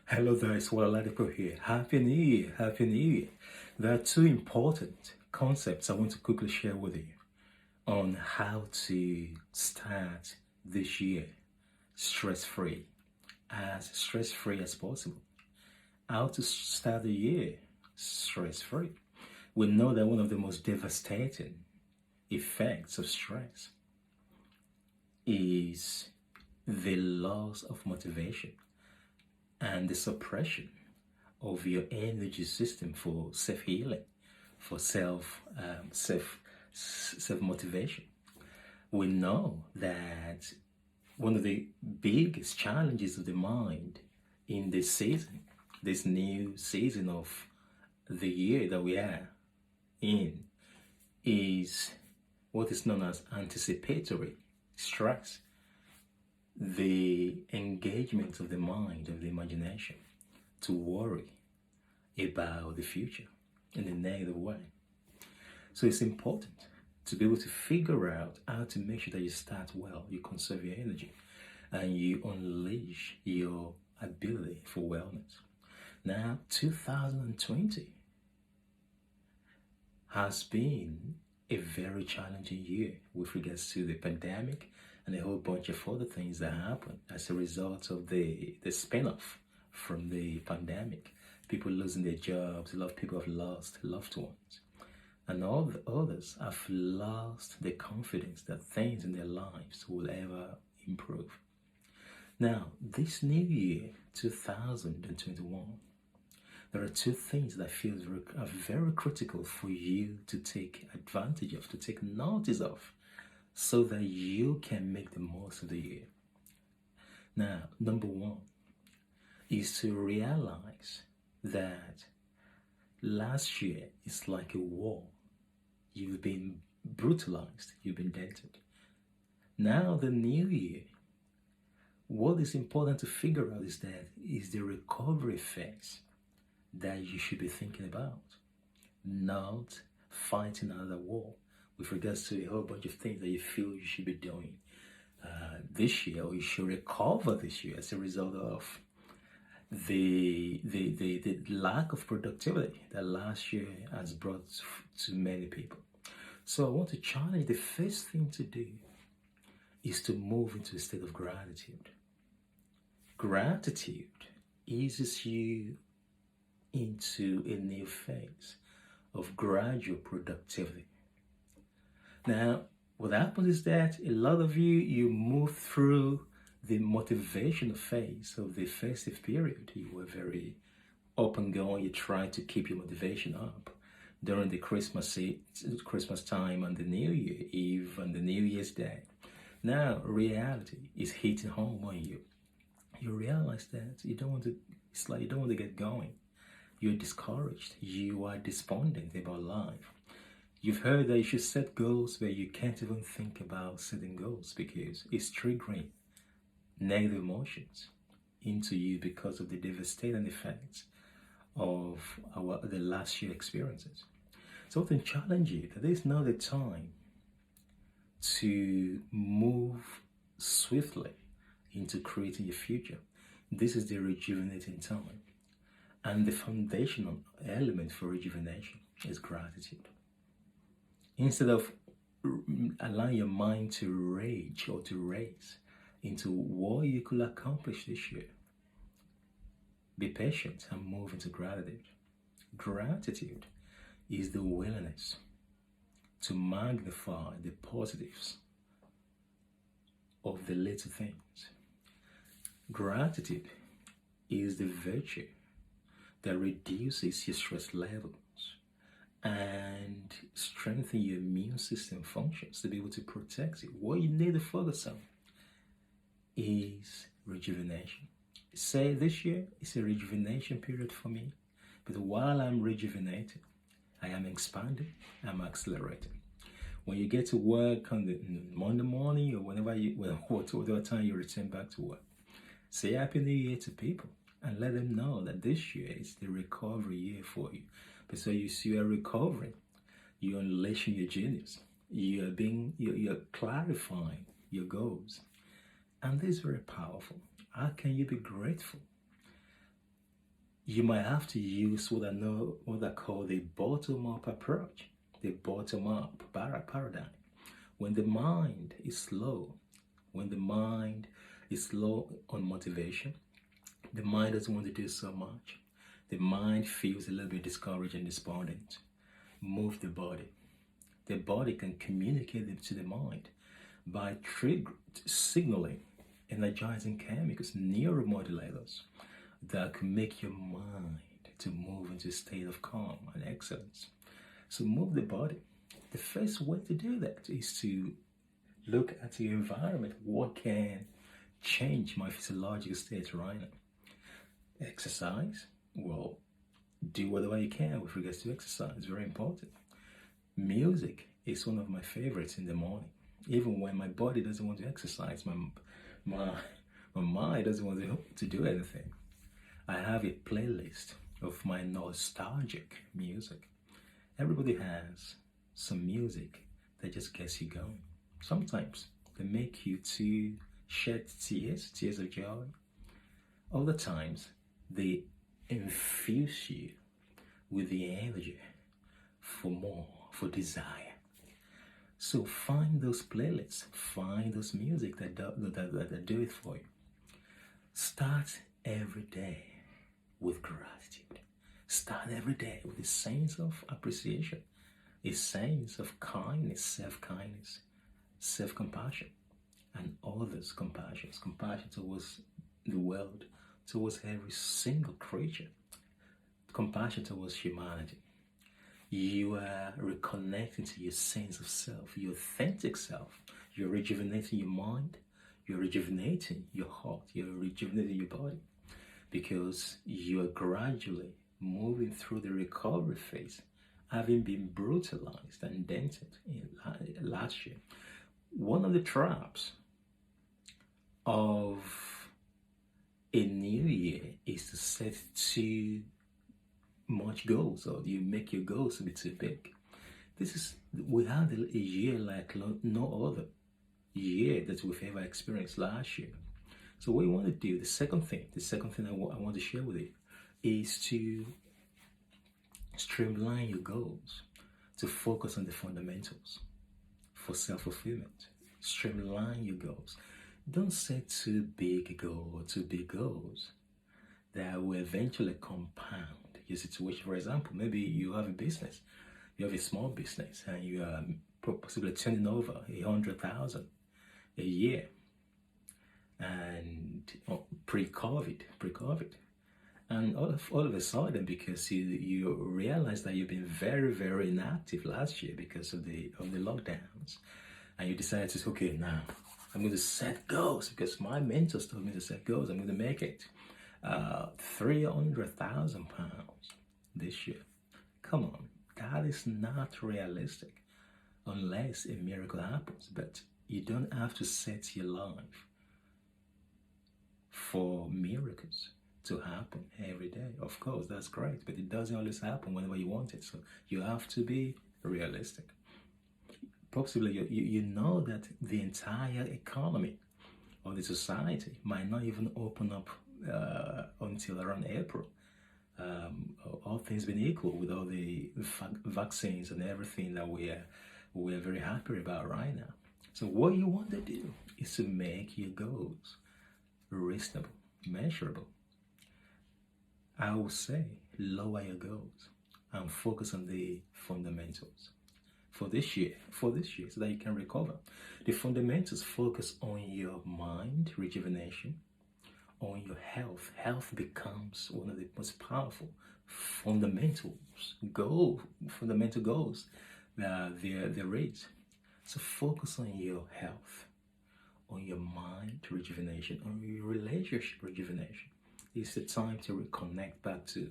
Hello there, it's Oladipo here. Happy New Year, Happy New Year. There are two important concepts I want to quickly share with you on how to start this year stress-free, as stress-free as possible. How to start the year stress-free. We know that one of the most devastating effects of stress is the loss of motivation and the suppression of your energy system for self-healing, for self motivation. We know that one of the biggest challenges of the mind in this season, this new season of the year that we are in, is what is known as anticipatory stress, the engagement of the mind, of the imagination, to worry about the future in a negative way. So it's important to be able to figure out how to make sure that you start well, you conserve your energy, and you unleash your ability for wellness. Now, 2020 has been a very challenging year with regards to the pandemic and a whole bunch of other things that happened as a result of the spin-off from the pandemic. People losing their jobs, a lot of people have lost loved ones. And all the others have lost the confidence that things in their lives will ever improve. Now, this new year, 2021, there are two things that I feel are very critical for you to take advantage of, to take notice of, so that you can make the most of the year. Now, number one is to realize that last year is like a war. You've been brutalized, you've been dented. Now, the new year, what is important to figure out is the recovery phase that you should be thinking about, not fighting another war with regards to a whole bunch of things that you feel you should be doing this year, or you should recover this year as a result of the lack of productivity that last year has brought to many people. So I want to challenge, the first thing to do is to move into a state of gratitude. Gratitude eases you into a new phase of gradual productivity. Now, what happens is that a lot of you move through the motivational phase of the festive period. You were very up and going. You try to keep your motivation up during the Christmas time and the New Year Eve and the New Year's Day. Now, reality is hitting home on you. You realize that you don't want to get going. You're discouraged. You are despondent about life. You've heard that you should set goals, but you can't even think about setting goals because it's triggering negative emotions into you because of the devastating effects of the last year experiences. So I can challenge you that there's now the time to move swiftly into creating your future. This is the rejuvenating time. And the foundational element for rejuvenation is gratitude. Instead of allowing your mind to rage or to race into what you could accomplish this year, be patient and move into gratitude. Gratitude is the willingness to magnify the positives of the little things. Gratitude is the virtue that reduces your stress levels and strengthen your immune system functions to be able to protect you. What you need to focus on is rejuvenation. Say this year is a rejuvenation period for me, but while I'm rejuvenating, I am expanding, I'm accelerating. When you get to work on the Monday morning or whatever time you return back to work, say Happy New Year to people and let them know that this year is the recovery year for you. But so you are recovering, you're unleashing your genius, you're clarifying your goals. And this is very powerful. How can you be grateful you might have to use what I call the bottom-up approach, the bottom-up paradigm. When the mind is slow, when the mind is low on motivation, the mind doesn't want to do so much. The mind feels a little bit discouraged and despondent. Move the body. The body can communicate it to the mind by signaling, energizing chemicals, neuromodulators that can make your mind to move into a state of calm and excellence. So move the body. The first way to do that is to look at your environment. What can change my physiological state right now? Exercise. Well, do whatever you can with regards to exercise. It's very important. Music is one of my favorites in the morning. Even when my body doesn't want to exercise, my mind doesn't want to do anything. I have a playlist of my nostalgic music. Everybody has some music that just gets you going. Sometimes they make you to shed tears of joy. Other times they infuse you with the energy for more, for desire. So find those playlists, find those music that do it for you. Start every day with gratitude. Start every day with a sense of appreciation, a sense of kindness, self-compassion, and others' compassion towards the world, towards every single creature, compassion towards humanity. You are reconnecting to your sense of self, your authentic self. You're rejuvenating your mind, you're rejuvenating your heart, you're rejuvenating your body, because you are gradually moving through the recovery phase, having been brutalized and dented in last year. One of the traps of a new year is to set too much goals, or you make your goals a bit too big. We had a year like no other year that we've ever experienced last year. So what you want to do, the second thing I want to share with you is to streamline your goals, to focus on the fundamentals for self-fulfillment. Streamline your goals. Don't set too big goals that will eventually compound your situation. For example, maybe you have a business, you have a small business, and you are possibly turning over 100,000 a year, and pre-COVID, and all of a sudden, because you realize that you've been very, very inactive last year because of the lockdowns, and you decide to say, okay, now I'm going to set goals because my mentors told me to set goals. I'm going to make it 300,000 pounds this year. Come on, that is not realistic unless a miracle happens. But you don't have to set your life for miracles to happen every day. Of course, that's great, but it doesn't always happen whenever you want it. So you have to be realistic. Possibly you know that the entire economy or the society might not even open up until around April. All things being equal, with all the vaccines and everything that we're very happy about right now. So what you want to do is to make your goals reasonable, measurable. I will say lower your goals and focus on the fundamentals for this year, so that you can recover. The fundamentals focus on your mind rejuvenation, on your health. Health becomes one of the most powerful fundamental goals there is. So focus on your health, on your mind rejuvenation, on your relationship rejuvenation. It's the time to reconnect back to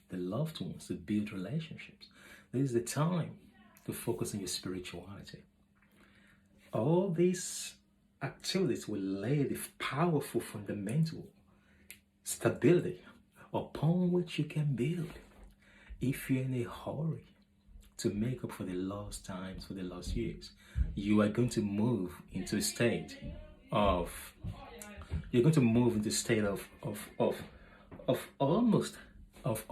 the loved ones, to build relationships. This is the time to focus on your spirituality. All these activities will lay the powerful fundamental stability upon which you can build. If you're in a hurry to make up for the lost times, for the lost years, you are going to move into a state of almost of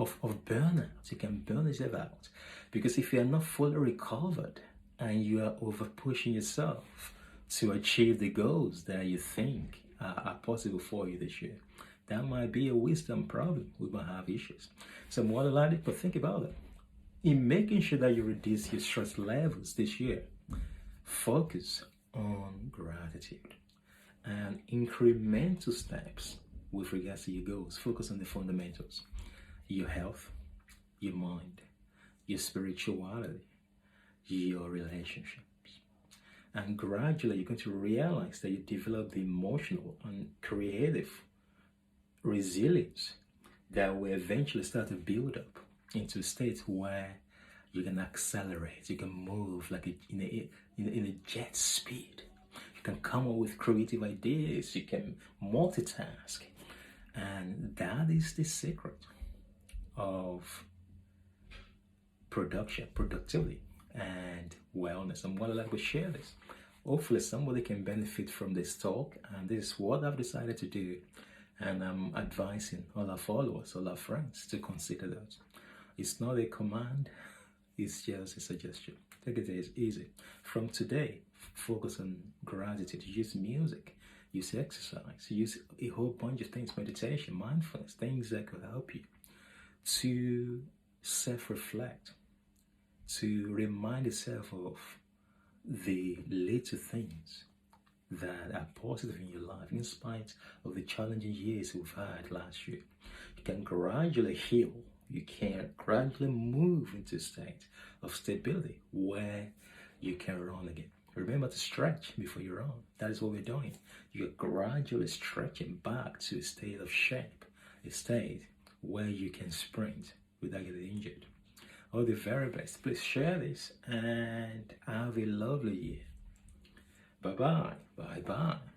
burnout. You can burn yourself out. Because if you are not fully recovered and you are over pushing yourself to achieve the goals that you think are possible for you this year, that might be a wisdom problem. We might have issues. So more than likely, but think about it. In making sure that you reduce your stress levels this year, focus on gratitude and incremental steps with regards to your goals. Focus on the fundamentals: your health, your mind, your spirituality, your relationships. And gradually you're going to realize that you develop the emotional and creative resilience that will eventually start to build up into a state where you can accelerate, you can move like in a jet speed. You can come up with creative ideas, you can multitask. And that is the secret of productivity, and wellness. And what I'd like to share this. Hopefully somebody can benefit from this talk, and this is what I've decided to do. And I'm advising all our followers, all our friends to consider that. It's not a command, it's just a suggestion. Take it easy. From today, focus on gratitude. Use music, use exercise, use a whole bunch of things, meditation, mindfulness, things that could help you to self-reflect, to remind yourself of the little things that are positive in your life, in spite of the challenging years we've had last year. You can gradually heal. You can gradually move into a state of stability where you can run again. Remember to stretch before you run. That is what we're doing. You're gradually stretching back to a state of shape, a state where you can sprint without getting injured. All the very best. Please share this and have a lovely year. Bye-bye. Bye-bye.